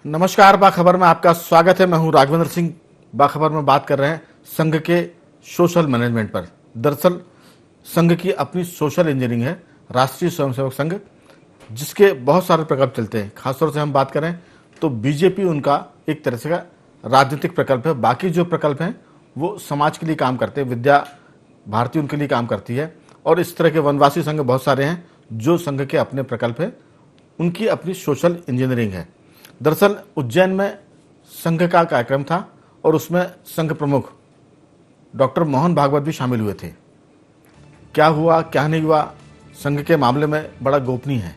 नमस्कार, बाखबर में आपका स्वागत है। मैं हूं राघवेंद्र सिंह। बाखबर में बात कर रहे हैं संघ के सोशल मैनेजमेंट पर। दरअसल संघ की अपनी सोशल इंजीनियरिंग है, राष्ट्रीय स्वयंसेवक संघ, जिसके बहुत सारे प्रकल्प चलते हैं। खासतौर से हम बात करें तो बीजेपी उनका एक तरह से का राजनीतिक प्रकल्प है। बाकी जो प्रकल्प हैं वो समाज के लिए काम करते हैं। विद्या भारती उनके लिए काम करती है और इस तरह के वनवासी संघ बहुत सारे हैं जो संघ के अपने प्रकल्प हैं। उनकी अपनी सोशल इंजीनियरिंग है। दरअसल उज्जैन में संघ का कार्यक्रम था और उसमें संघ प्रमुख डॉक्टर मोहन भागवत भी शामिल हुए थे। क्या हुआ क्या नहीं हुआ संघ के मामले में बड़ा गोपनीय है।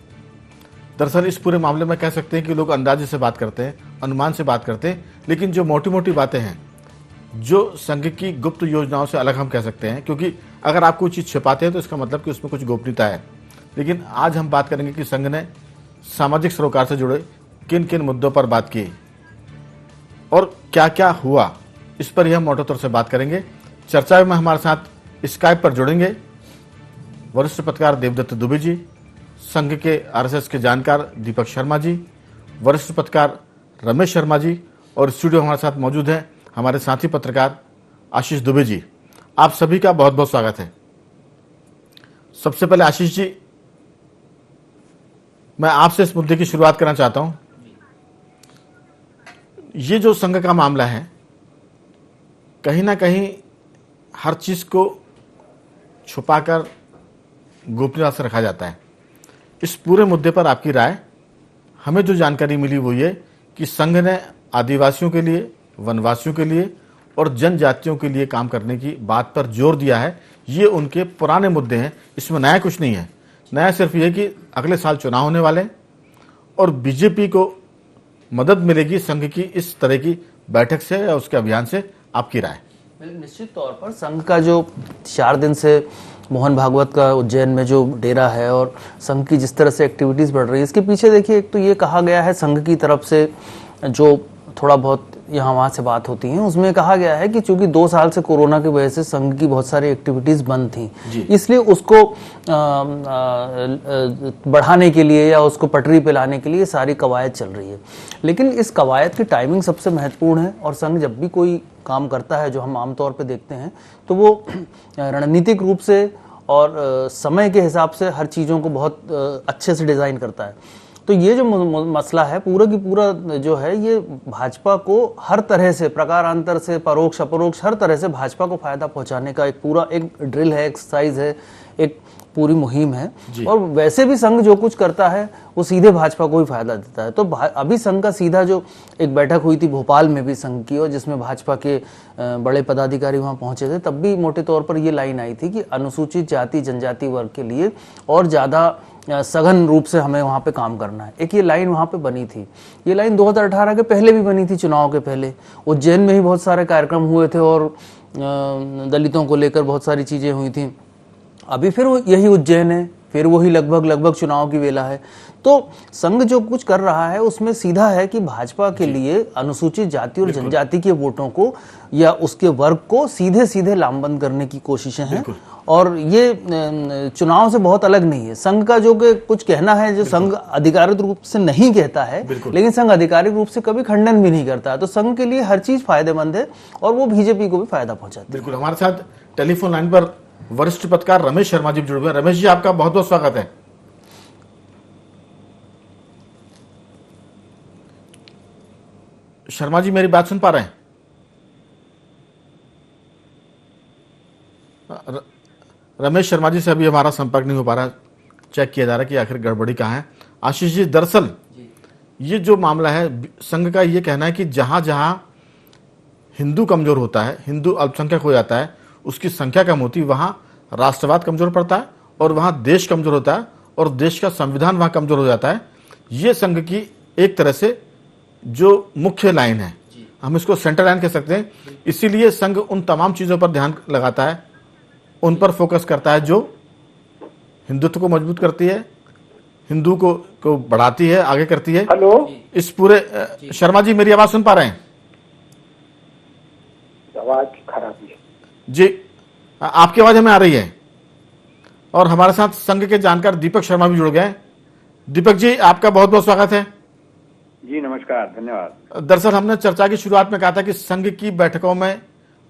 दरअसल इस पूरे मामले में कह सकते हैं कि लोग अंदाजे से बात करते हैं, अनुमान से बात करते हैं, लेकिन जो मोटी मोटी बातें हैं, जो संघ की गुप्त योजनाओं से अलग हम कह सकते हैं, क्योंकि अगर आप कोई चीज़ छिपाते हैं तो इसका मतलब कि उसमें कुछ गोपनीयता है। लेकिन आज हम बात करेंगे कि संघ ने सामाजिक सरोकार से जुड़े किन किन मुद्दों पर बात की और क्या क्या हुआ, इस पर यह मोटे तौर से बात करेंगे। चर्चा में हमारे साथ स्काइप पर जुड़ेंगे वरिष्ठ पत्रकार देवदत्त दुबे जी, संघ के आरएसएस के जानकार दीपक शर्मा जी, वरिष्ठ पत्रकार रमेश शर्मा जी, और स्टूडियो हमारे साथ मौजूद हैं हमारे साथी पत्रकार आशीष दुबे जी। आप सभी का बहुत बहुत स्वागत है। सबसे पहले आशीष जी, मैं आपसे इस मुद्दे की शुरुआत करना चाहता हूं। ये जो संघ का मामला है, कहीं ना कहीं हर चीज को छुपाकर गोपनीयता से रखा जाता है। इस पूरे मुद्दे पर आपकी राय? हमें जो जानकारी मिली वो ये कि संघ ने आदिवासियों के लिए, वनवासियों के लिए और जनजातियों के लिए काम करने की बात पर जोर दिया है। ये उनके पुराने मुद्दे हैं, इसमें नया कुछ नहीं है। नया सिर्फ ये कि अगले साल चुनाव होने वाले और बीजेपी को मदद मिलेगी संघ की इस तरह की बैठक से या उसके अभियान से। आपकी राय? निश्चित तौर पर संघ का जो 4 दिन से मोहन भागवत का उज्जैन में जो डेरा है और संघ की जिस तरह से एक्टिविटीज बढ़ रही है, इसके पीछे देखिए, एक तो ये कहा गया है संघ की तरफ से, जो थोड़ा बहुत यहाँ वहाँ से बात होती है, उसमें कहा गया है कि चूंकि 2 साल से कोरोना की वजह से संघ की बहुत सारी एक्टिविटीज बंद थी, इसलिए उसको बढ़ाने के लिए या उसको पटरी पे लाने के लिए सारी कवायद चल रही है। लेकिन इस कवायद की टाइमिंग सबसे महत्वपूर्ण है और संघ जब भी कोई काम करता है, जो हम आमतौर पे देखते हैं, तो वो रणनीतिक रूप से और समय के हिसाब से हर चीज़ों को बहुत अच्छे से डिज़ाइन करता है। तो ये जो मसला है पूरा की पूरा जो है, ये भाजपा को हर तरह से, प्रकारांतर से, परोक्ष अपरोक्ष, हर तरह से भाजपा को फायदा पहुंचाने का एक पूरा एक ड्रिल है, एक्सरसाइज है, एक पूरी मुहिम है। और वैसे भी संघ जो कुछ करता है वो सीधे भाजपा को ही फायदा देता है। तो अभी संघ का सीधा जो एक बैठक हुई थी भोपाल में भी संघ की, और जिसमें भाजपा के बड़े पदाधिकारी वहां पहुंचे थे, तब भी मोटे तौर पर ये लाइन आई थी कि अनुसूचित जाति जनजाति वर्ग के लिए और ज्यादा सघन रूप से हमें वहां पे काम करना है। एक ये लाइन वहां पे बनी थी। ये लाइन 2018 के पहले भी बनी थी, चुनाव के पहले उज्जैन में ही बहुत सारे कार्यक्रम हुए थे और दलितों को लेकर बहुत सारी चीजें हुई थी। अभी फिर यही उज्जैन है, फिर वही लगभग चुनाव की वेला है। तो संघ जो कुछ कर रहा है उसमें सीधा है कि भाजपा के लिए अनुसूचित जाति और जनजाति के वोटों को या उसके वर्ग को सीधे सीधे लामबंद करने की कोशिशें हैं। और ये चुनाव से बहुत अलग नहीं है। संघ का जो कुछ कहना है, जो संघ आधिकारिक रूप से नहीं कहता है, लेकिन संघ आधिकारिक रूप से कभी खंडन भी नहीं करता है। तो संघ के लिए हर चीज फायदेमंद है और वो बीजेपी को भी फायदा पहुंचाती है। बिल्कुल। हमारे साथ टेलीफोन लाइन पर वरिष्ठ पत्रकार रमेश शर्मा जी जुड़े हुए हैं। रमेश जी, आपका बहुत बहुत स्वागत है। शर्मा जी, मेरी बात सुन पा रहे हैं? रमेश शर्मा जी से अभी हमारा संपर्क नहीं हो पा रहा, चेक किया जा रहा है कि आखिर गड़बड़ी कहाँ है। आशीष जी, दरअसल ये जो मामला है, संघ का ये कहना है कि जहां जहां हिंदू कमजोर होता है, हिंदू अल्पसंख्यक हो जाता है, उसकी संख्या कम होती है, वहां राष्ट्रवाद कमजोर पड़ता है और वहां देश कमजोर होता है और देश का संविधान वहां कमजोर हो जाता है। ये संघ की एक तरह से जो मुख्य लाइन है, हम इसको सेंटर लाइन कह सकते हैं। इसीलिए संघ उन तमाम चीजों पर ध्यान लगाता है, उन पर फोकस करता है जो हिंदुत्व को मजबूत करती है, हिंदू को बढ़ाती है, आगे करती है। हेलो, इस पूरे शर्मा जी, मेरी आवाज सुन पा रहे हैं? आवाज खराब है जी, आपकी आवाज हमें आ रही है। और हमारे साथ संघ के जानकार दीपक शर्मा भी जुड़ गए। दीपक जी, आपका बहुत बहुत स्वागत है। जी नमस्कार, धन्यवाद। दरअसल हमने चर्चा की शुरुआत में कहा था कि संघ की बैठकों में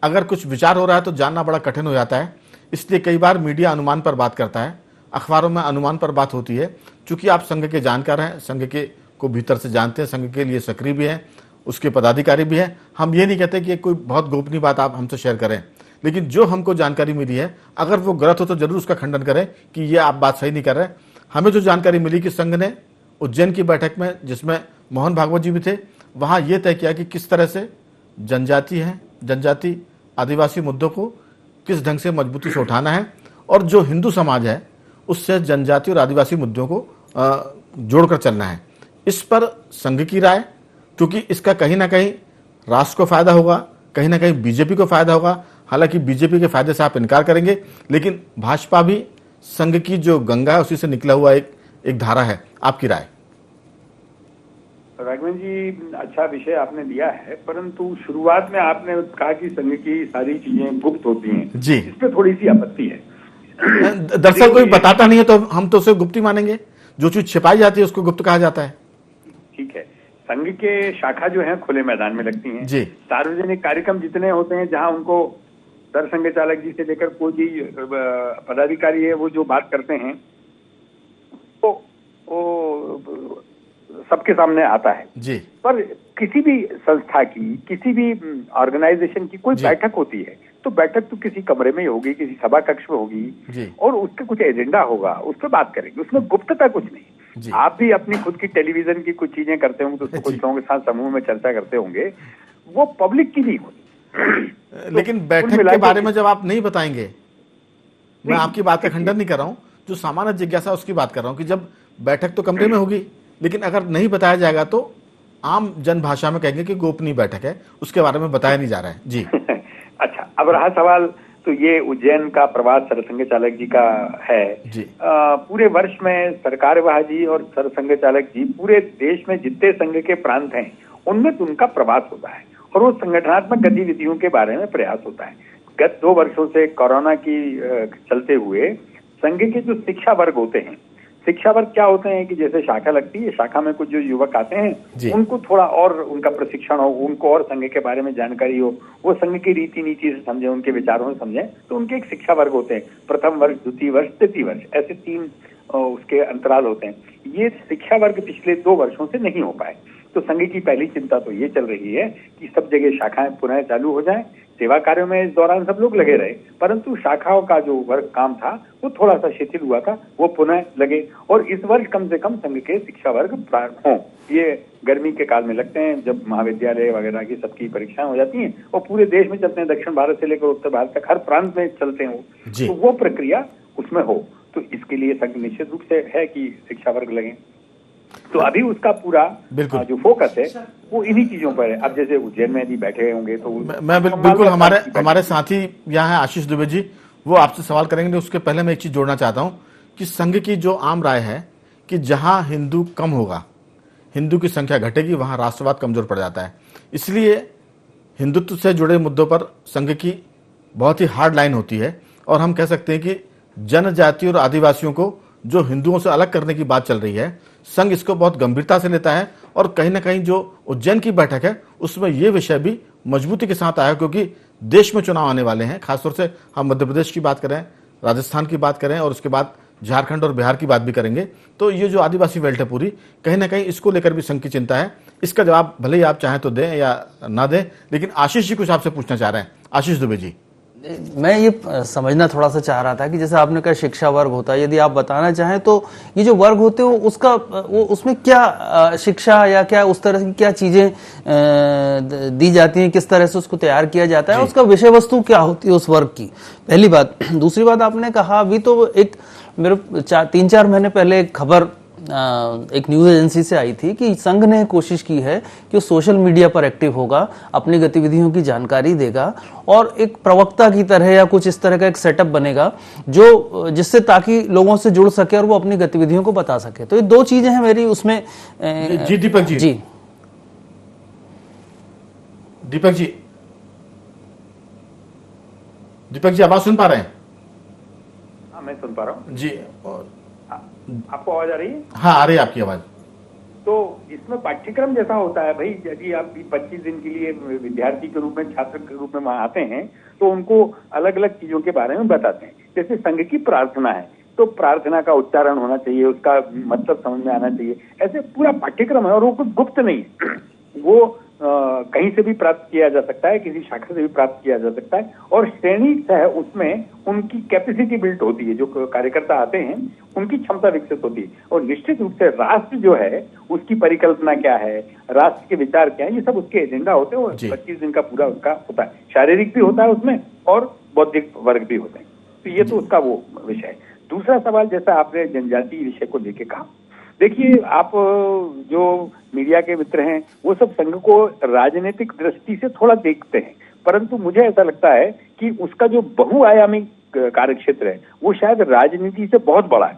अगर कुछ विचार हो रहा है तो जानना बड़ा कठिन हो जाता है, इसलिए कई बार मीडिया अनुमान पर बात करता है, अखबारों में अनुमान पर बात होती है। चूंकि आप संघ के जानकार हैं, संघ के को भीतर से जानते हैं, संघ के लिए सक्रिय भी हैं, उसके पदाधिकारी भी हैं, हम ये नहीं कहते कि कोई बहुत गोपनीय बात आप हमसे शेयर करें, लेकिन जो हमको जानकारी मिली है अगर वो गलत हो तो जरूर उसका खंडन करें कि ये आप बात सही नहीं कर रहे। हमें जो जानकारी मिली कि संघ ने उज्जैन की बैठक में, जिसमें मोहन भागवत जी भी थे, वहां यह तय किया कि किस तरह से जनजाति आदिवासी मुद्दों को किस ढंग से मजबूती से उठाना है और जो हिंदू समाज है उससे जनजाति और आदिवासी मुद्दों को जोड़कर चलना है। इस पर संघ की राय, क्योंकि इसका कहीं ना कहीं राष्ट्र को फायदा होगा, कहीं ना कहीं बीजेपी को फायदा होगा। हालांकि बीजेपी के फायदे से आप इनकार करेंगे, लेकिन भाजपा भी संघ की जो गंगा है उसी से निकला हुआ एक धारा है। आपकी राय? राघवन जी, अच्छा विषय आपने दिया है, परंतु शुरुआत में आपने कहा कि संघ की सारी चीजें गुप्त होती हैं जी, इस पे थोड़ी सी आपत्ति है। दरअसल कोई बताता नहीं है तो हम तो उसे गुप्त ही मानेंगे, जो चीज छिपाई जाती है उसको गुप्त कहा जाता है। ठीक है, संघ के शाखा जो है खुले मैदान में लगती हैं जी। सार्वजनिक कार्यक्रम जितने होते हैं जहां उनको दर संघ चालक जी से लेकर कोई भी पदाधिकारी है वो जो बात करते हैं वो सबके सामने आता है जी। पर किसी भी संस्था की, किसी भी ऑर्गेनाइजेशन की कोई बैठक होती है तो बैठक तो किसी कमरे में ही होगी, किसी सभा कक्ष में होगी और उसका कुछ एजेंडा होगा, उस पर बात करेंगे, उसमें गुप्तता कुछ नहीं। आप भी अपनी खुद की टेलीविजन की कुछ चीजें करते होंगे तो उसको कुछ लोगों के साथ समूह में चर्चा करते होंगे, वो पब्लिक की नहीं होती। लेकिन बैठक के बारे में जब आप नहीं बताएंगे, मैं आपकी बात का खंडन नहीं कर रहा हूं, जो सामान्य जिज्ञासा उसकी बात कर रहा हूं कि जब बैठक तो कमरे में होगी, लेकिन अगर नहीं बताया जाएगा तो आम जनभाषा में कहेंगे कि गोपनीय बैठक है, उसके बारे में बताया नहीं जा रहा है। जी। अच्छा, अब रहा सवाल, तो ये उज्जैन का प्रवास सरसंघ चालक जी का है जी। पूरे वर्ष में सरकारवाह जी और सरसंघ चालक जी पूरे देश में जितने संघ के प्रांत हैं उनमें तो उनका प्रवास होता है और वो संगठनात्मक गतिविधियों के बारे में प्रयास होता है। गत 2 वर्षों से कोरोना की चलते हुए संघ के जो शिक्षा वर्ग होते हैं, शिक्षा वर्ग क्या होते हैं कि जैसे शाखा लगती है, शाखा में कुछ जो युवक आते हैं उनको थोड़ा और उनका प्रशिक्षण हो, उनको और संघ के बारे में जानकारी हो, वो संघ की रीति नीति से समझे, उनके विचारों से समझे, तो उनके एक शिक्षा वर्ग होते हैं। प्रथम वर्ष, द्वितीय वर्ष, तृतीय वर्ष, ऐसे 3 उसके अंतराल होते हैं। ये शिक्षा वर्ग पिछले 2 वर्षों से नहीं हो पाए, तो संघ की पहली चिंता तो ये चल रही है कि सब जगह शाखाएं पुनः चालू हो जाएं। सेवा कार्यों में इस दौरान सब लोग लगे रहे, परंतु शाखाओं का जो वर्ग काम था वो थोड़ा सा शिथिल हुआ था, वो पुनः लगे और इस वर्ष कम से कम संघ के शिक्षा वर्ग हों। ये गर्मी के काल में लगते हैं जब महाविद्यालय वगैरह की सबकी परीक्षाएं हो जाती हैं और पूरे देश में चलते हैं, दक्षिण भारत से लेकर उत्तर भारत तक हर प्रांत में चलते हैं वो, तो वो प्रक्रिया उसमें हो, तो इसके लिए संघ निश्चित रूप से है कि शिक्षा वर्ग लगे। तो अभी उसका पूरा जो फोकस है वो इन्हीं चीजों पर है। अब जैसे उज्जैन में भी बैठे होंगे तो मैं बिल्कुल हमारे साथी यहाँ है आशीष दुबे जी, वो आपसे सवाल करेंगे। उसके पहले मैं एक चीज जोड़ना चाहता हूँ कि संघ की जो आम राय है कि जहां हिंदू कम होगा, हिंदू की संख्या घटेगी, वहां राष्ट्रवाद कमजोर पड़ जाता है। इसलिए हिंदुत्व से जुड़े मुद्दों पर संघ की बहुत ही हार्ड लाइन होती है और हम कह सकते हैं कि जनजाति और आदिवासियों को जो हिंदुओं से अलग करने की बात चल रही है, संघ इसको बहुत गंभीरता से लेता है और कहीं ना कहीं जो उज्जैन की बैठक है उसमें यह विषय भी मजबूती के साथ आया, क्योंकि देश में चुनाव आने वाले हैं। खासतौर से हम मध्य प्रदेश की बात करें, राजस्थान की बात करें और उसके बाद झारखंड और बिहार की बात भी करेंगे, तो ये जो आदिवासी बेल्ट है पूरी, कहीं ना कहीं इसको लेकर भी संघ की चिंता है। इसका जवाब भले ही आप चाहें तो दें या ना दें, लेकिन आशीष जी कुछ आपसे पूछना चाह रहे हैं। आशीष दुबे जी, मैं ये समझना थोड़ा सा चाह रहा था कि जैसे आपने कहा शिक्षा वर्ग होता है, यदि आप बताना चाहें तो ये जो वर्ग होते हैं उसका उसमें क्या शिक्षा या क्या उस तरह की क्या चीजें दी जाती हैं, किस तरह से उसको तैयार किया जाता है, उसका विषय वस्तु क्या होती है उस वर्ग की, पहली बात। दूसरी बात, आपने कहा अभी तो एक मेरे 3-4 महीने पहले एक खबर एक न्यूज एजेंसी से आई थी कि संघ ने कोशिश की है कि वो सोशल मीडिया पर एक्टिव होगा, अपनी गतिविधियों की जानकारी देगा और एक प्रवक्ता की तरह या कुछ इस तरह का एक सेटअप बनेगा जो जिससे ताकि लोगों से जुड़ सके और वो अपनी गतिविधियों को बता सके। तो ये 2 चीजें हैं मेरी उसमें। जी दीपक जी, जी दीपक जी, दीपक जी आवाज सुन पा रहे हैं? हाँ, मैं सुन पा रहा हूँ जी। आपको आवाज आ रही है? हाँ, आ रही है आपकी आवाज। तो इसमें पाठ्यक्रम जैसा होता है भाई, यदि आप 25 दिन के लिए विद्यार्थी के रूप में, छात्र के रूप में वहां आते हैं तो उनको अलग अलग चीजों के बारे में बताते हैं। जैसे संघ की प्रार्थना है तो प्रार्थना का उच्चारण होना चाहिए, उसका मतलब समझ में आना चाहिए, ऐसे पूरा पाठ्यक्रम है और वो कुछ गुप्त नहीं है। वो कहीं से भी प्राप्त किया जा सकता है, किसी शाखा से भी प्राप्त किया जा सकता है, और श्रेणी है उसमें उनकी कैपेसिटी बिल्ट होती है, जो कार्यकर्ता आते हैं उनकी क्षमता विकसित होती है। और निश्चित रूप से राष्ट्र जो है उसकी परिकल्पना क्या है, राष्ट्र के विचार क्या है, ये सब उसके एजेंडा होते हैं। 25 दिन का पूरा उसका होता है, शारीरिक भी होता है उसमें और बौद्धिक वर्ग भी होते हैं। तो ये तो उसका वो विषय है। दूसरा सवाल, जैसा आपने जनजातीय विषय को लेके कहा, देखिए आप जो मीडिया के मित्र हैं वो सब संघ को राजनीतिक दृष्टि से थोड़ा देखते हैं, परंतु मुझे ऐसा लगता है कि उसका जो बहुआयामी कार्यक्षेत्र है वो शायद राजनीति से बहुत बड़ा है।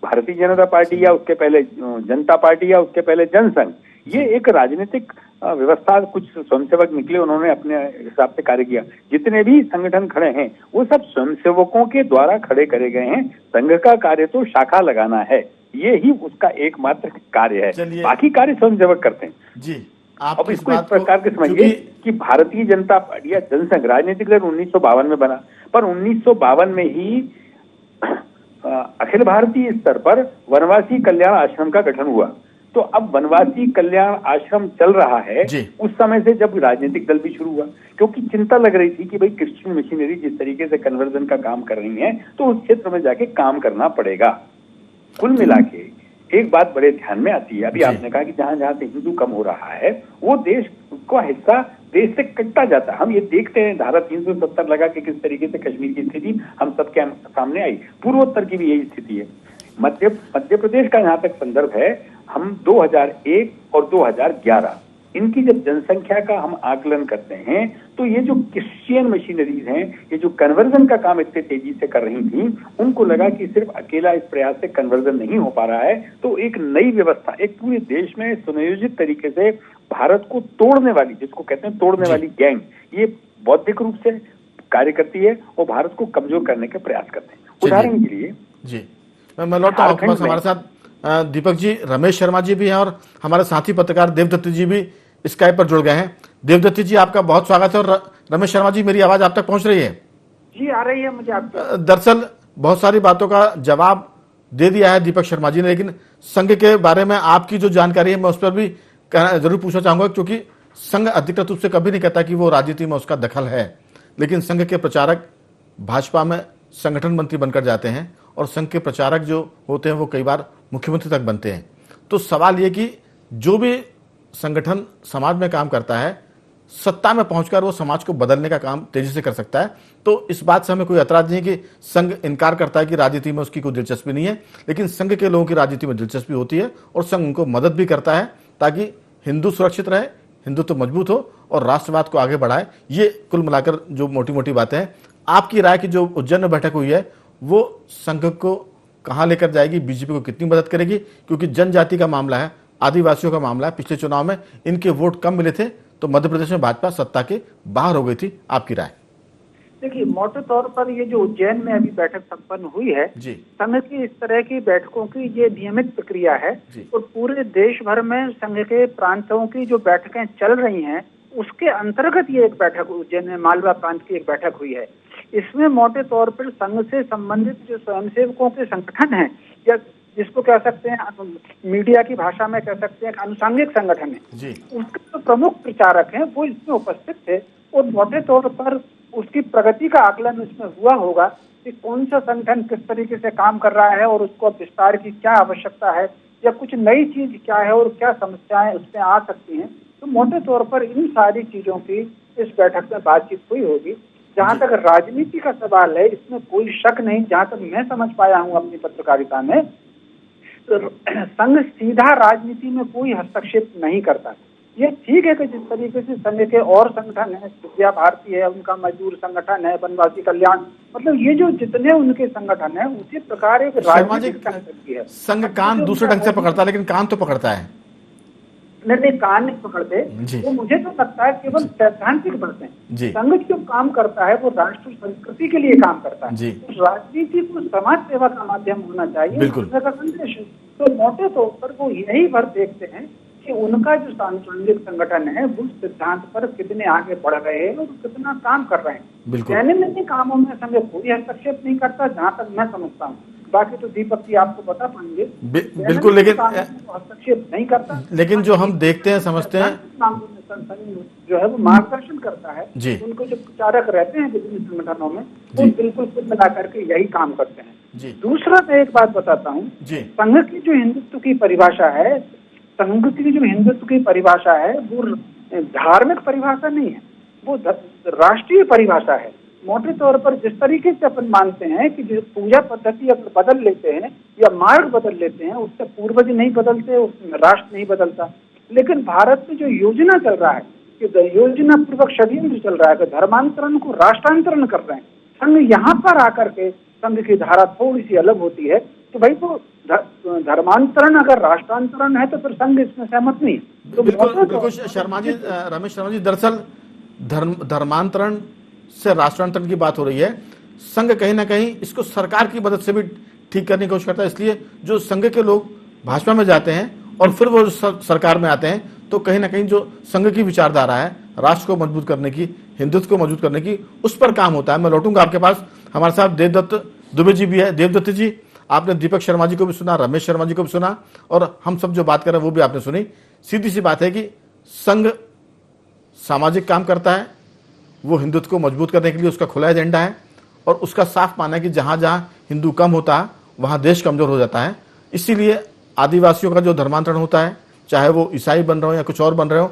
भारतीय जनता पार्टी या उसके पहले जनता पार्टी या उसके पहले जनसंघ, ये एक राजनीतिक व्यवस्था, कुछ स्वयंसेवक निकले, उन्होंने अपने हिसाब से कार्य किया। जितने भी संगठन खड़े हैं वो सब स्वयंसेवकों के द्वारा खड़े करे गए हैं। संघ का कार्य तो शाखा लगाना है, ये ही उसका एकमात्र कार्य है, बाकी कार्य स्वयंसेवक करते हैं जी। अब इसको इस प्रकार के समझिए कि भारतीय जनता पार्टी या जनसंघ राजनीतिक दल 1952 में बना, पर 1952 में ही अखिल भारतीय स्तर पर वनवासी कल्याण आश्रम का गठन हुआ। तो अब वनवासी कल्याण आश्रम चल रहा है उस समय से, जब राजनीतिक दल भी शुरू हुआ, क्योंकि चिंता लग रही थी कि भाई क्रिश्चियन मिशनरी जिस तरीके से कन्वर्जन का काम कर रही है तो उस क्षेत्र में जाके काम करना पड़ेगा। कुल मिला के एक बात बड़े ध्यान में आती है, अभी आपने कहा कि जहां जहां से हिंदू कम हो रहा है वो देश का हिस्सा देश से कटता जाता है। हम ये देखते हैं धारा 370 लगा के किस तरीके से कश्मीर की स्थिति हम सबके सामने आई, पूर्वोत्तर की भी यही स्थिति है। मध्य प्रदेश का जहां तक संदर्भ है, हम 2001 और 2011 इनकी जब जनसंख्या का हम आकलन करते हैं तो ये जो क्रिश्चियन मशीनरीज हैं, ये जो कन्वर्जन का काम इतने तेजी से कर रही थी, उनको लगा कि सिर्फ अकेला इस प्रयास से कन्वर्जन नहीं हो पा रहा है, तो एक नई व्यवस्था, एक पूरे देश में सुनियोजित तरीके से भारत को तोड़ने वाली, जिसको कहते हैं तोड़ने वाली गैंग, ये बौद्धिक रूप से कार्य करती है और भारत को कमजोर करने के प्रयास करते हैं। उदाहरण के लिए जी, मैं लौटता हूं आपके पास। हमारे साथ दीपक जी, रमेश शर्मा जी भी हैं और हमारे साथी पत्रकार देवदत्त जी भी स्काइप पर जुड़ गए हैं। देवदत्त जी, आपका बहुत स्वागत है। और रमेश शर्मा जी, मेरी आवाज आप तक पहुंच रही है? जी, आ रही है मुझे आपकी। दरअसल बहुत सारी बातों का जवाब दे दिया है दीपक शर्मा जी ने, लेकिन संघ के बारे में आपकी जो जानकारी है मैं उस पर भी जरूर पूछना चाहूंगा, क्योंकि संघ अधिकृत रूप से कभी नहीं कहता कि वो राजनीति में उसका दखल है, लेकिन संघ के प्रचारक भाजपा में संगठन मंत्री बनकर जाते हैं और संघ के प्रचारक जो होते हैं वो कई बार मुख्यमंत्री तक बनते हैं। तो सवाल ये कि जो भी संगठन समाज में काम करता है, सत्ता में पहुंचकर वो समाज को बदलने का काम तेजी से कर सकता है। तो इस बात से हमें कोई ऐतराज नहीं है कि संघ इनकार करता है कि राजनीति में उसकी कोई दिलचस्पी नहीं है, लेकिन संघ के लोगों की राजनीति में दिलचस्पी होती है और संघ उनको मदद भी करता है ताकि हिंदू सुरक्षित रहे, हिंदुत्व मजबूत हो और राष्ट्रवाद को आगे बढ़ाए। ये कुल मिलाकर जो मोटी मोटी बातें हैं। आपकी राय की जो उज्जैन में बैठक हुई है वो संघ को कहां लेकर जाएगी, बीजेपी को कितनी मदद करेगी? क्योंकि जनजाति का मामला है, आदिवासियों का मामला है। पिछले चुनाव में इनके वोट कम मिले थे तो मध्य प्रदेश में भाजपा सत्ता के बाहर हो गई थी। आपकी राय? देखिए, मोटे तौर पर ये जो उज्जैन में अभी बैठक संपन्न हुई है, संघ की इस तरह की बैठकों की ये नियमित प्रक्रिया है और पूरे देश भर में संघ के प्रांतों की जो बैठकें चल रही हैं उसके अंतर्गत ये एक बैठक उज्जैन में मालवा प्रांत की एक बैठक हुई है। इसमें मोटे तौर पर संघ से संबंधित जो स्वयंसेवकों के संगठन हैं, या जिसको कह सकते हैं मीडिया की भाषा में कह सकते हैं आनुषंगिक संगठन है, उसके जो प्रमुख प्रचारक हैं वो इसमें उपस्थित थे और मोटे तौर पर उसकी प्रगति का आकलन इसमें हुआ होगा कि कौन सा संगठन किस तरीके से काम कर रहा है और उसको विस्तार की क्या आवश्यकता है या कुछ नई चीज क्या है और क्या समस्याएं उसमें आ सकती हैं। तो मोटे तौर पर इन सारी चीजों की इस बैठक में बातचीत हुई होगी। जहां तक राजनीति का सवाल है, इसमें कोई शक नहीं, जहां तक मैं समझ पाया हूं अपनी पत्रकारिता में, तो संघ सीधा राजनीति में कोई हस्तक्षेप नहीं करता। ये ठीक है कि जिस तरीके से संघ के और संगठन है, विद्या भारती है, उनका मजदूर संगठन है, वनवासी कल्याण, मतलब ये जो जितने उनके संगठन है उसी प्रकार एक राजनीतिक संगठन की है। संघ कान दूसरे ढंग से पकड़ता है, लेकिन कान तो पकड़ता है। निर्णय कान नहीं पकड़ते, वो मुझे तो लगता है केवल सैद्धांतिक बातें। संघ जो काम करता है वो राष्ट्र संस्कृति के लिए काम करता है। तो राजनीति को समाज सेवा का माध्यम होना चाहिए, संघ का संदेश। तो मोटे तौर पर वो यही भर देखते हैं कि उनका जो सांस्कृतिक संगठन है वो सिद्धांत पर कितने आगे बढ़ रहे हैं और कितना काम कर रहे हैं। दैनंदिन कामों में संघ कोई हस्तक्षेप नहीं करता, जहाँ तक मैं समझता हूँ। बाकी तो दीपक जी आपको बता पाएंगे। बिल्कुल, लेकिन हस्तक्षेप नहीं करता। लेकिन जो हम देखते हैं, समझते हैं, जो है वो मार्गदर्शन करता है। उनको जो प्रचारक रहते हैं विभिन्न संगठनों में, वो बिल्कुल कुल मिला करके यही काम करते हैं। दूसरा मैं एक बात बताता हूँ, संघ की जो हिंदुत्व की परिभाषा है, संघ की जो हिंदुत्व की परिभाषा है वो धार्मिक परिभाषा नहीं है, वो राष्ट्रीय परिभाषा है। मोटे तौर पर जिस तरीके से अपन मानते हैं कि जो पूजा पद्धति अगर बदल लेते हैं या मार्ग बदल लेते हैं, उससे पूर्वज नहीं बदलते, उसमें राष्ट्र नहीं बदलता। लेकिन भारत में जो योजना चल रहा है कि योजना पूर्वक षड्यंत्र चल रहा है कि धर्मांतरण को राष्ट्रांतरण कर रहे हैं। संघ यहाँ पर आकर के संघ की धारा थोड़ी सी अलग होती है कि भाई तो धर्मांतरण अगर राष्ट्रांतरण है तो फिर संघ इसमें सहमत नहीं है। तो बिल्कुल शर्मा जी, रमेश शर्मा जी, दरअसल धर्मांतरण से राष्ट्रांतरण की बात हो रही है। संघ कहीं ना कहीं इसको सरकार की मदद से भी ठीक करने की कोशिश करता है। इसलिए जो संघ के लोग भाजपा में जाते हैं और फिर वो सरकार में आते हैं, तो कहीं ना कहीं जो संघ की विचारधारा है राष्ट्र को मजबूत करने की, हिंदुत्व को मजबूत करने की, उस पर काम होता है। मैं लौटूंगा आपके पास। हमारे साथ देवदत्त दुबे जी भी है। देवदत्त जी, आपने दीपक शर्मा जी को भी सुना, रमेश शर्मा जी को भी सुना, और हम सब जो बात कर रहे हैं वो भी आपने सुनी। सीधी सी बात है कि संघ सामाजिक काम करता है, वो हिंदुत्व को मजबूत करने के लिए उसका खुला एजेंडा है, और उसका साफ मानना है कि जहां जहां हिंदू कम होता है वहां देश कमजोर हो जाता है। इसीलिए आदिवासियों का जो धर्मांतरण होता है, चाहे वो ईसाई बन रहे हो या कुछ और बन रहे हो,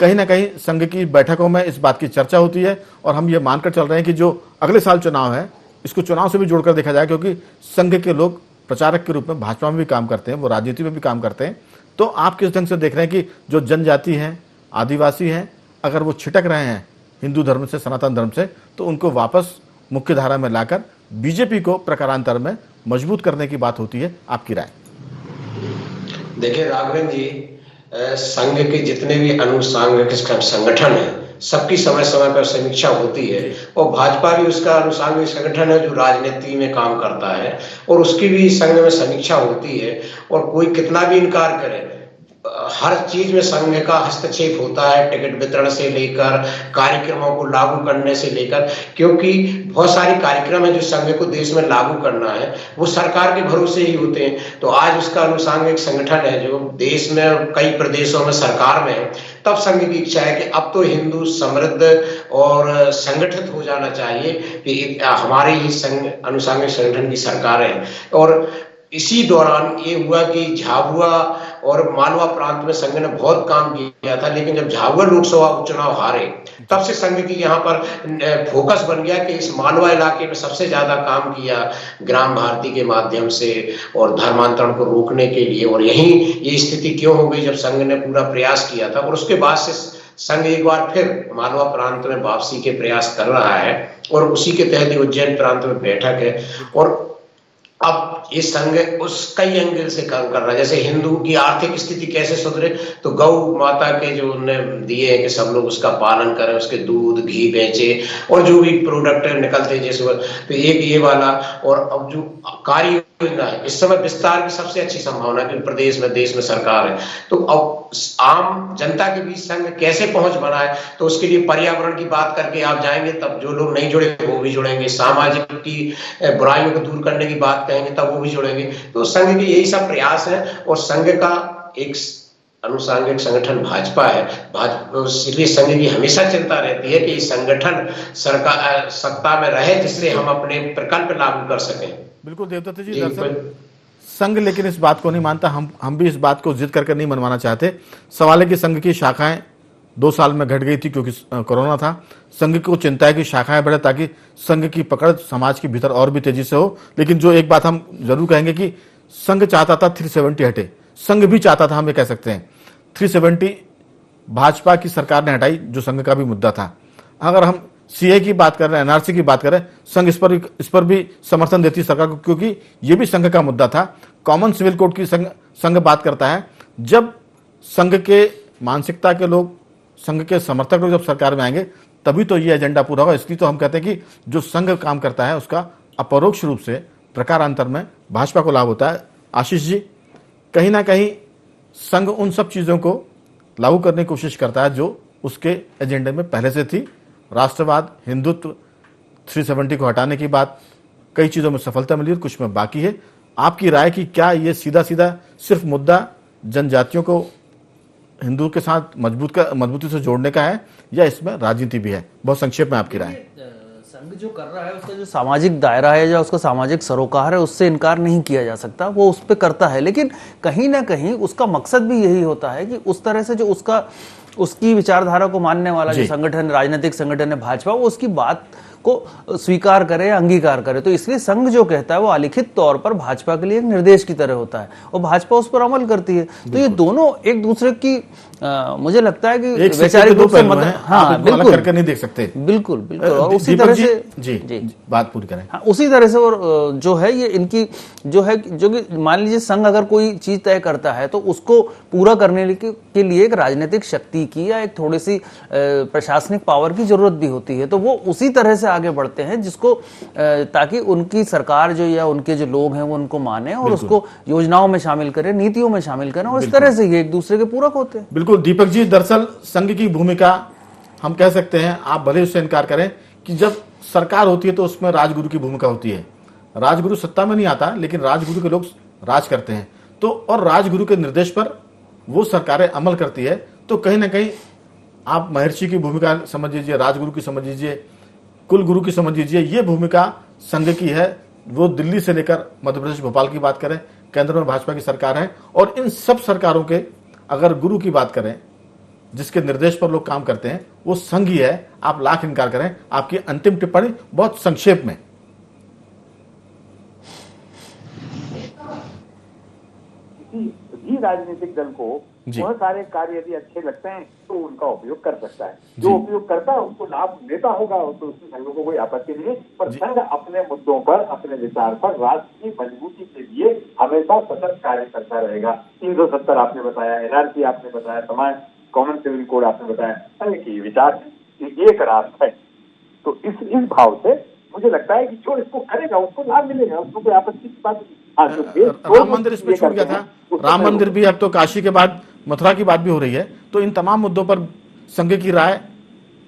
कहीं ना कहीं संघ की बैठकों में इस बात की चर्चा होती है। और हम ये मानकर चल रहे हैं कि जो अगले साल चुनाव है, इसको चुनाव से भी जोड़कर देखा जाए, क्योंकि संघ के लोग प्रचारक के रूप में भाजपा में भी काम करते हैं, वो राजनीति में भी काम करते हैं। तो आप किस ढंग से देख रहे हैं कि जो जनजाति हैं, आदिवासी हैं, अगर वो छिटक रहे हैं हिंदू धर्म से, सनातन धर्म से, तो उनको वापस मुख्य धारा में लाकर बीजेपी को प्रकारांतर में मजबूत करने की बात होती है। आपकी राय? देखिए राघवेंद्र जी, संघ के जितने भी अनुसांगिक संगठन है, सबकी समय समय पर समीक्षा होती है, और भाजपा भी उसका अनुसांगिक संगठन है जो राजनीति में काम करता है, और उसकी भी संघ में समीक्षा होती है। और कोई कितना भी इनकार करे, हर चीज में संघ का हस्तक्षेप होता है, टिकट वितरण से लेकर कार्यक्रमों को लागू करने से लेकर, क्योंकि बहुत सारे कार्यक्रम है जो संघ को देश में लागू करना है, वो सरकार के भरोसे ही होते हैं। तो आज उसका अनुसांगिक संगठन है जो देश में और कई प्रदेशों में सरकार में है। तब संघ की इच्छा है कि अब तो हिंदू समृद्ध और संगठित हो जाना चाहिए कि हमारे ही संघ अनुसांगिक संगठन की सरकार है। और इसी दौरान ये हुआ कि झाबुआ और मालवा प्रांत में संघ ने बहुत काम किया था, लेकिन जब झाबुआ लोकसभा उपचुनाव हारे, तब से संघ की यहाँ पर फोकस बन गया कि इस मालवा इलाके में सबसे ज्यादा काम किया ग्राम भारती के माध्यम से और धर्मांतरण को रोकने के लिए। और यही ये स्थिति क्यों हो गई, जब संघ ने पूरा प्रयास किया था। और उसके बाद से संघ एक बार फिर मालवा प्रांत में वापसी के प्रयास कर रहा है, और उसी के तहत उज्जैन प्रांत में बैठक है। और अब ये संघ उस कई एंगल से काम कर रहा है, जैसे हिंदू की आर्थिक स्थिति कैसे सुधरे, तो गौ माता के जो उन्हें दिए हैं कि सब लोग उसका पालन करें, उसके दूध घी बेचे, और जो भी प्रोडक्ट निकलते हैं जैसे, तो एक ये वाला। और अब जो कार्य योजना है, इस समय विस्तार की सबसे अच्छी संभावना है, प्रदेश में देश में सरकार है। तो अब आम जनता के बीच संघ कैसे पहुंच बनाए, तो उसके लिए पर्यावरण की बात करके आप जाएंगे, तब जो लोग नहीं जुड़े वो भी जुड़ेंगे, सामाजिक की बुराइयों को दूर करने की बात कहेंगे तब वो भी जुड़ेंगे। तो संघ के यही सब प्रयास है, और संघ का एक अनुसांगिक संगठन भाजपा है। भाजपा इसलिए संघ की हमेशा चिंता रहती है कि ये संगठन सरकार सत्ता में रहे, जिससे हम अपने प्रकल्प लागू कर सकें। बिल्कुल देवदत्त जी, दरअसल संघ लेकिन इस बात को नहीं मानता। हम भी इस बात को जिद करके नहीं मनवाना चाहते। सवाल है कि संघ की शाखाएं 2 साल में घट गई थी क्योंकि कोरोना था। संघ को चिंता है कि शाखाएं बढ़े ताकि संघ की पकड़ समाज के भीतर और भी तेजी से हो। लेकिन जो एक बात हम जरूर कहेंगे कि संघ चाहता था 370 हटे, संघ भी चाहता था, हम ये कह सकते हैं 370 भाजपा की सरकार ने हटाई, जो संघ का भी मुद्दा था। अगर हम सीए की बात कर रहे हैं, एनआरसी की बात करें, संघ इस पर भी समर्थन देती सरकार को, क्योंकि ये भी संघ का मुद्दा था। कॉमन सिविल कोड की संघ बात करता है। जब संघ के मानसिकता के लोग, संघ के समर्थक लोग जब सरकार में आएंगे तभी तो ये एजेंडा पूरा होगा। इसलिए तो हम कहते हैं कि जो संघ काम करता है उसका अपरोक्ष रूप से प्रकारांतर में भाजपा को लाभ होता है। आशीष जी, कहीं ना कहीं संघ उन सब चीज़ों को लागू करने की कोशिश करता है जो उसके एजेंडे में पहले से थी। राष्ट्रवाद, हिंदुत्व, 370 को हटाने की बात, कई चीज़ों में सफलता मिली और कुछ में बाकी है। आपकी राय की क्या ये सीधा सीधा सिर्फ मुद्दा जनजातियों को हिंदू के साथ मजबूती से जोड़ने का है या इसमें राजनीति भी है? बहुत संक्षेप में आपकी राय। संघ जो कर रहा है उसका जो सामाजिक दायरा है या उसका सामाजिक सरोकार है उससे इनकार नहीं किया जा सकता, वो उस पर करता है। लेकिन कहीं ना कहीं उसका मकसद भी यही होता है कि उस तरह से जो उसकी विचारधारा को मानने वाला जो संगठन, राजनीतिक संगठन है भाजपा, वो उसकी बात को स्वीकार करे या अंगीकार करे। तो इसलिए संघ जो कहता है वो अलिखित तौर पर भाजपा के लिए एक निर्देश की तरह होता है और भाजपा उस पर अमल करती है। तो ये दोनों एक दूसरे की मुझे लगता है कि वैचारिक रूप से बिल्कुल करके नहीं देख सकते। बिल्कुल बिल्कुल। और उसी तरह से जी बात पूरी करें। हाँ, उसी तरह से और जो है ये इनकी जो है, जो कि मान लीजिए संघ अगर कोई चीज तय करता है तो उसको पूरा करने के लिए एक राजनीतिक शक्ति की या एक थोड़ी सी प्रशासनिक पावर की जरूरत भी होती है। तो वो उसी तरह से आगे बढ़ते हैं जिसको ताकि उनकी सरकार जो या उनके जो लोग हैं वो उनको माने और उसको योजनाओं में शामिल करें, नीतियों में शामिल करें, और इस तरह से ये एक दूसरे के पूरक होते हैं। बिल्कुल दीपक जी, दरअसल संघ की भूमिका हम कह सकते हैं, आप भले उससे इनकार करें, कि जब सरकार होती है तो उसमें राजगुरु की भूमिका होती है। राजगुरु सत्ता में नहीं आता लेकिन राजगुरु के लोग राज करते हैं, तो और राजगुरु के निर्देश पर वो सरकारें अमल करती है। तो कहीं ना कहीं आप महर्षि की भूमिका समझ लीजिए, राजगुरु की समझ लीजिए, कुल गुरु की समझ लीजिए, ये भूमिका संघ की है। वो दिल्ली से लेकर मध्य प्रदेश, भोपाल की बात करें, केंद्र में भाजपा की सरकार है, और इन सब सरकारों के अगर गुरु की बात करें जिसके निर्देश पर लोग काम करते हैं वो संघ ही है। आप लाख इनकार करें। आपकी अंतिम टिप्पणी बहुत संक्षेप में। किसी राजनीतिक दल को बहुत सारे कार्य यदि अच्छे लगते हैं तो उनका उपयोग कर सकता है। जो उपयोग करता है उसको लाभ देता होगा तो उसमें संघ को कोई आपत्ति नहीं है। पर संघ अपने मुद्दों पर, अपने विचार पर राष्ट्र की मजबूती के लिए हमेशा सतत कार्य करता रहेगा। 370 आपने बताया, NRC आपने बताया, समाज कॉमन सिविल कोड आपने बताया, संघ की विचार एक राष्ट्र है। तो इस भाव से मुझे लगता है कि जो इसको करेगा उसको लाभ मिलेगा, उसको कोई आपत्ति की बात नहीं। राम मंदिर इसमें छूट गया था, राम मंदिर भी, अब तो काशी के बाद मथुरा की बात भी हो रही है। तो इन तमाम मुद्दों पर संघ की राय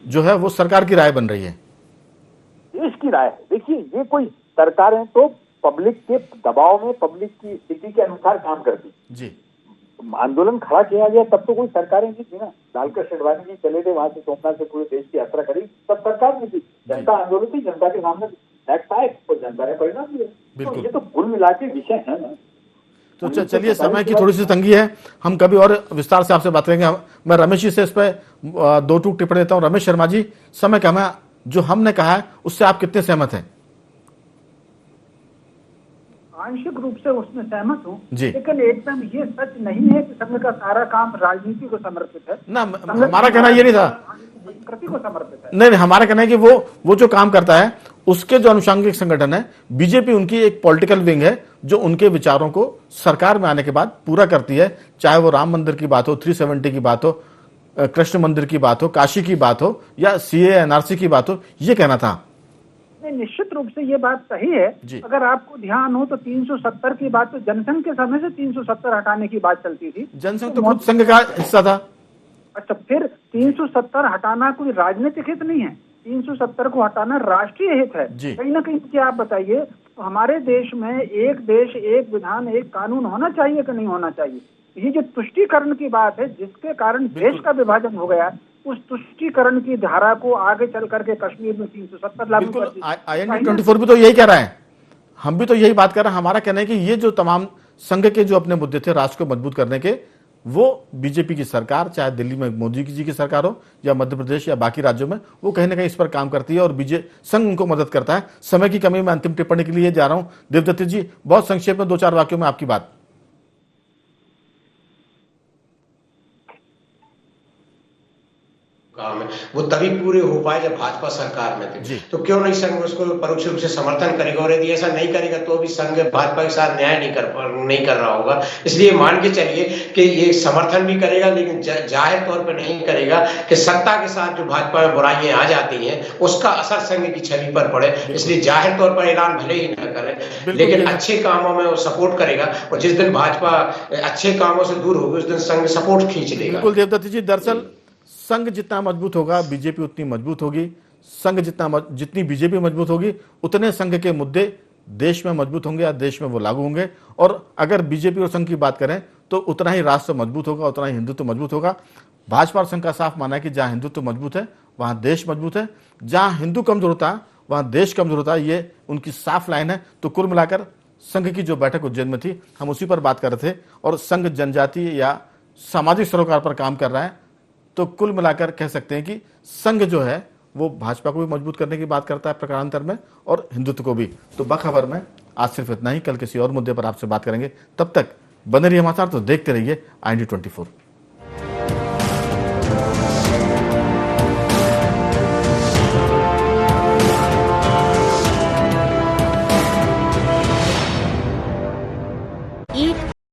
जो है वो सरकार की राय बन रही है, देश की राय है। देखिए, ये कोई सरकारें तो पब्लिक के दबाव में, पब्लिक की स्थिति के अनुसार काम करती जी। आंदोलन खड़ा किया गया तब तो कोई सरकारें नहीं थी ना। लालकृष्ण अडवाणी जी चले थे वहां से, सोमनाथ से पूरे देश की यात्रा करी, तब सरकार नहीं थी। जनता आंदोलन थी, जनता के सामने टैक्स आए और जनता ने परिणाम दिया। तो ये तो कुल मिला के विषय है ना। तो चलिए, समय की थोड़ी सी तंगी है, हम कभी और विस्तार से आपसे बात करेंगे। मैं रमेश जी से इस पर दो टूक टिप्पणी देता हूँ। रमेश शर्मा जी, समय कम है, जो हमने कहा है उससे आप कितने सहमत हैं? आंशिक रूप से उसमें सहमत हूँ, लेकिन एकदम ये सच नहीं है कि संघ का सारा काम राजनीति को समर्पित है ना। हमारा कहना ये नहीं था, संस्कृति को समर्पित है। नहीं, हमारा कहना है कि वो जो काम करता है उसके जो अनुषंगिक संगठन है, बीजेपी उनकी एक पॉलिटिकल विंग है जो उनके विचारों को सरकार में आने के बाद पूरा करती है। चाहे वो राम मंदिर की बात हो, 370 की बात हो, कृष्ण मंदिर की बात हो, काशी की बात हो, या CAA NRC की बात हो, ये कहना था। निश्चित रूप से ये बात सही है। अगर आपको ध्यान हो तो 370 की बात तो जनसंघ के समय से 370 हटाने की बात चलती थी। जनसंघ तो खुद संघ का हिस्सा था। अच्छा, फिर 370 हटाना कोई राजनीतिक हित नहीं है, 370 को हटाना राष्ट्रीय हित है। कहीं ना कहीं क्या आप बताइए, तो हमारे देश में एक देश एक विधान एक कानून होना चाहिए कि नहीं होना चाहिए? ये जो तुष्टीकरण की बात है जिसके कारण देश का विभाजन हो गया, उस तुष्टीकरण की धारा को आगे चल करके कश्मीर में 370 लागू कर दी। IND 24 भी तो यही कह रहा है, हम भी तो यही बात कर रहे हैं। हमारा कहना है कि ये जो तमाम संघ के जो अपने मुद्दे थे राष्ट्र को मजबूत करने के, वो बीजेपी की सरकार, चाहे दिल्ली में मोदी जी की सरकार हो या मध्य प्रदेश या बाकी राज्यों में, वो कहीं ना कहीं इस पर काम करती है और संघ उनको मदद करता है। समय की कमी में अंतिम टिप्पणी के लिए जा रहा हूं। देवदत्त जी, बहुत संक्षेप में 2-4 वाक्यों में आपकी बात। काम है वो तभी पूरे हो पाए जब भाजपा सरकार में थे। तो क्यों नहीं संघ उसको परोक्ष रूप से समर्थन करेगा, और यदि ऐसा नहीं करेगा तो भी संघ भाजपा के साथ न्याय नहीं कर रहा होगा। इसलिए मान के चलिए कि ये समर्थन भी करेगा, लेकिन जाहिर तौर पर नहीं करेगा कि सत्ता के साथ जो भाजपा में बुराइयां आ जाती हैं उसका असर संघ की छवि पर पड़े। इसलिए जाहिर तौर पर ऐलान भले ही न करे, लेकिन अच्छे कामों में वो सपोर्ट करेगा, और जिस दिन भाजपा अच्छे कामों से दूर होगी उस दिन संघ सपोर्ट खींच लेगा। बिल्कुल देवदत्त जी, दरअसल संघ जितना मजबूत होगा बीजेपी उतनी मजबूत होगी। संघ जितनी बीजेपी मजबूत होगी उतने संघ के मुद्दे देश में मजबूत होंगे या देश में वो लागू होंगे। और अगर बीजेपी और संघ की बात करें तो उतना ही राष्ट्र मजबूत होगा, उतना ही हिंदुत्व मजबूत होगा। भाजपा और संघ का साफ मानना है कि जहां हिंदुत्व मजबूत है वहां देश मजबूत है, जहां हिंदू कमजोर होता है वहां देश कमजोर होता है। ये उनकी साफ लाइन है। तो कुल मिलाकर संघ की जो बैठक उज्जैन में थी हम उसी पर बात कर रहे थे, और संघ जनजातीय या सामाजिक सरोकार पर काम कर रहा है। तो कुल मिलाकर कह सकते हैं कि संघ जो है वो भाजपा को भी मजबूत करने की बात करता है प्रकारांतर में, और हिंदुत्व को भी। तो बखबर में आज सिर्फ इतना ही। कल किसी और मुद्दे पर आपसे बात करेंगे। तब तक बने रहिए हमारे साथ, तो देखते रहिए IND24। ईट